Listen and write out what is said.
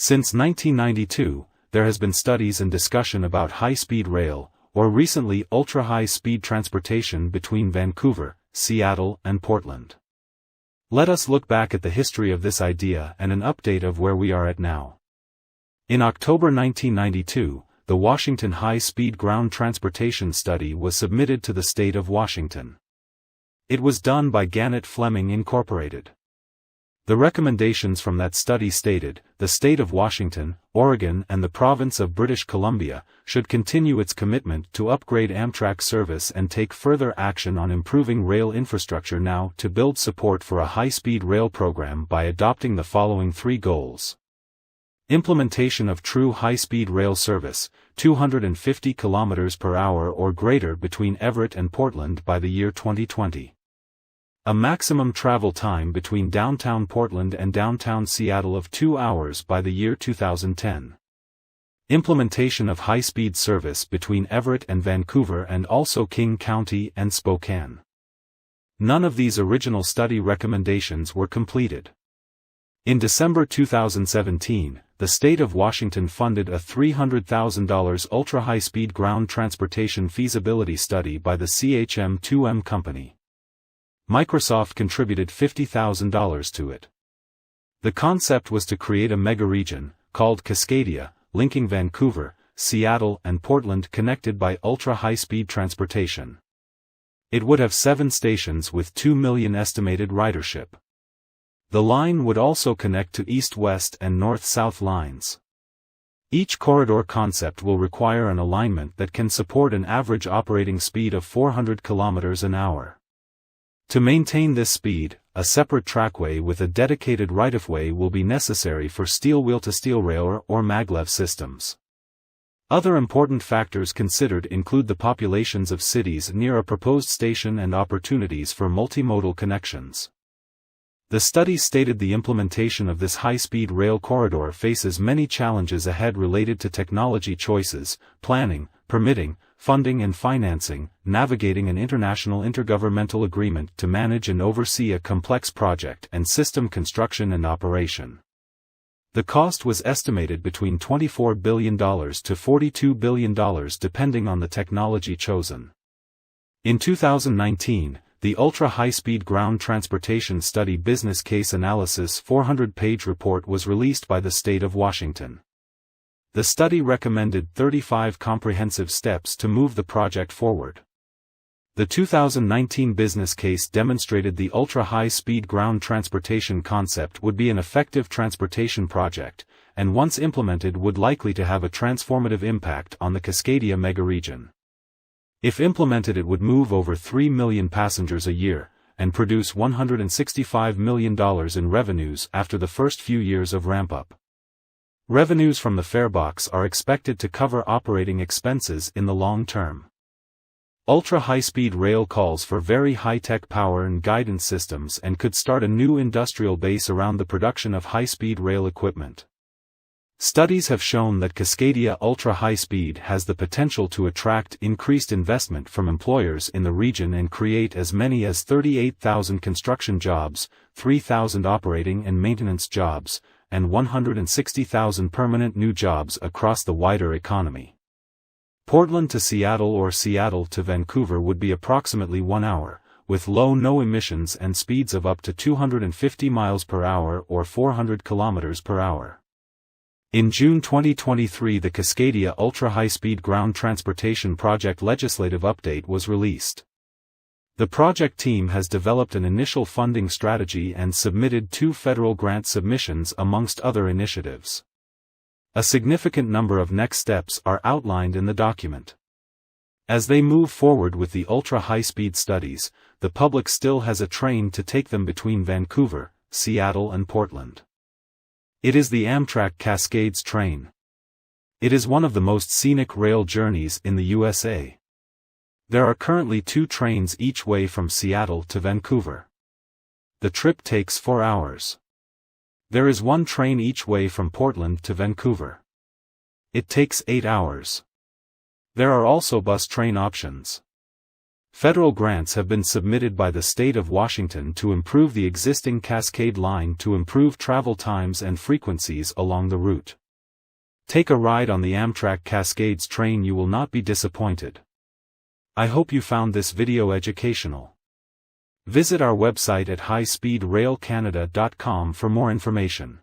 Since 1992, there has been studies and discussion about high-speed rail, or recently ultra-high-speed transportation between Vancouver, Seattle, and Portland. Let us look back at the history of this idea and an update of where we are at now. In October 1992, the Washington High-Speed Ground Transportation Study was submitted to the state of Washington. It was done by Gannett Fleming Incorporated. The recommendations from that study stated, the state of Washington, Oregon and the province of British Columbia should continue its commitment to upgrade Amtrak service and take further action on improving rail infrastructure now to build support for a high-speed rail program by adopting the following three goals. Implementation of true high-speed rail service, 250 km per hour or greater between Everett and Portland by the year 2020. A maximum travel time between downtown Portland and downtown Seattle of 2 hours by the year 2010. Implementation of high-speed service between Everett and Vancouver and also King County and Spokane. None of these original study recommendations were completed. In December 2017, the state of Washington funded a $300,000 ultra-high-speed ground transportation feasibility study by the CHM-2M company. Microsoft contributed $50,000 to it. The concept was to create a mega-region, called Cascadia, linking Vancouver, Seattle and Portland connected by ultra-high-speed transportation. It would have 7 stations with 2 million estimated ridership. The line would also connect to east-west and north-south lines. Each corridor concept will require an alignment that can support an average operating speed of 400 km an hour. To maintain this speed, a separate trackway with a dedicated right-of-way will be necessary for steel wheel-to-steel rail or maglev systems. Other important factors considered include the populations of cities near a proposed station and opportunities for multimodal connections. The study stated the implementation of this high-speed rail corridor faces many challenges ahead related to technology choices, planning, permitting, funding and financing, navigating an international intergovernmental agreement to manage and oversee a complex project and system construction and operation. The cost was estimated between $24 billion to $42 billion depending on the technology chosen. In 2019, the Ultra-High-Speed Ground Transportation Study Business Case Analysis 400-page report was released by the state of Washington. The study recommended 35 comprehensive steps to move the project forward. The 2019 business case demonstrated the ultra-high-speed ground transportation concept would be an effective transportation project, and once implemented would likely to have a transformative impact on the Cascadia megaregion. If implemented, it would move over 3 million passengers a year, and produce $165 million in revenues after the first few years of ramp-up. Revenues from the farebox are expected to cover operating expenses in the long term. Ultra-high-speed rail calls for very high-tech power and guidance systems and could start a new industrial base around the production of high-speed rail equipment. Studies have shown that Cascadia ultra-high-speed has the potential to attract increased investment from employers in the region and create as many as 38,000 construction jobs, 3,000 operating and maintenance jobs, and 160,000 permanent new jobs across the wider economy. Portland to Seattle or Seattle to Vancouver would be approximately 1 hour, with low-no emissions and speeds of up to 250 miles per hour or 400 kilometers per hour. In June 2023, the Cascadia Ultra-High-Speed Ground Transportation Project legislative update was released. The project team has developed an initial funding strategy and submitted 2 federal grant submissions amongst other initiatives. A significant number of next steps are outlined in the document. As they move forward with the ultra-high-speed studies, the public still has a train to take them between Vancouver, Seattle and Portland. It is the Amtrak Cascades train. It is one of the most scenic rail journeys in the USA. There are currently 2 trains each way from Seattle to Vancouver. The trip takes 4 hours. There is 1 train each way from Portland to Vancouver. It takes 8 hours. There are also bus train options. Federal grants have been submitted by the state of Washington to improve the existing Cascade line to improve travel times and frequencies along the route. Take a ride on the Amtrak Cascades train, you will not be disappointed. I hope you found this video educational. Visit our website at highspeedrailcanada.com for more information.